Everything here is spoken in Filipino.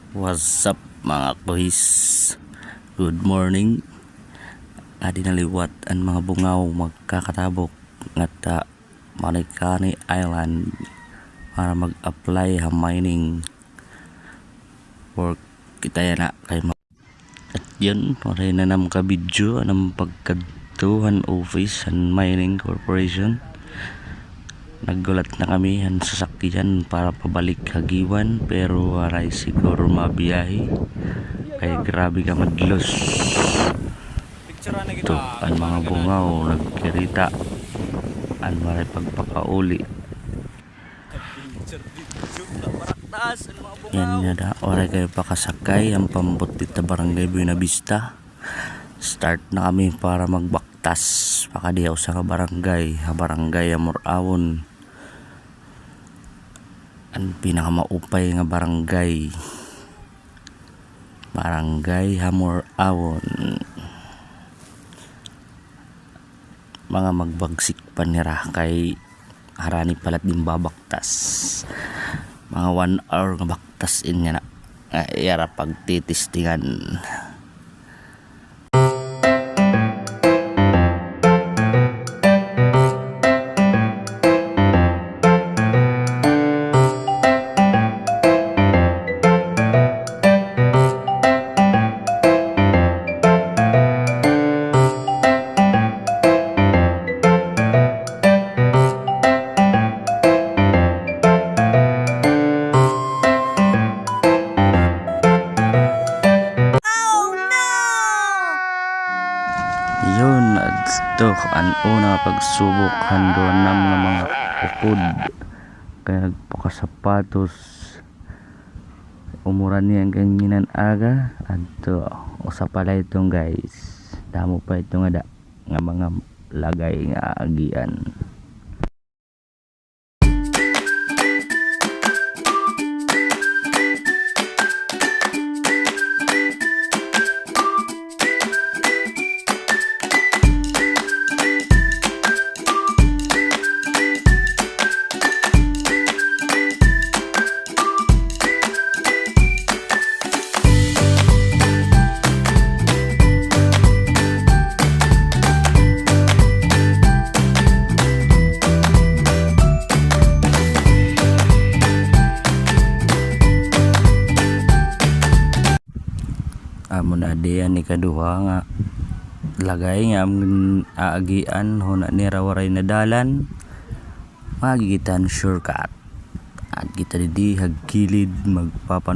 What's up mga kuhis? Good morning. Adi naliwat ang mga bungaw magkakatabok nga Marikani Island para mag-apply ha mining work kita na kay at yun, maray na nam ka video anang pagkatuhan office and mining corporation. Naggulat na kami ang sasakyan para pabalik Hagiwan pero waray siguro mabiyahe kaya grabe ka madlos. Ito ang mga bungaw nagkirita ang waray pagpakauli. Yan na da, waray kayo pakasakay ang pambot dito barangay Buena Vista. Start na kami para magbaktas pakadiyaw sa barangay Amorawon, ang pinakamaupay nga barangay Amorawon. Mga magbagsik pa nira kay harani palat din babaktas mga 1 hour nga baktas in nga na yara pagtitistingan. Yun, ito ang una pagsubok handoon ng mga ukod kaya nagpakasapatos umuran niya ang ganyinan aga at usa pala itong guys damo pa ito nga mga lagay nga agian. Amon adian ni kaduha nga lagay nga aagian hona ni rawaray na dalan magigitan shortcut at kita di hagkilid magpapan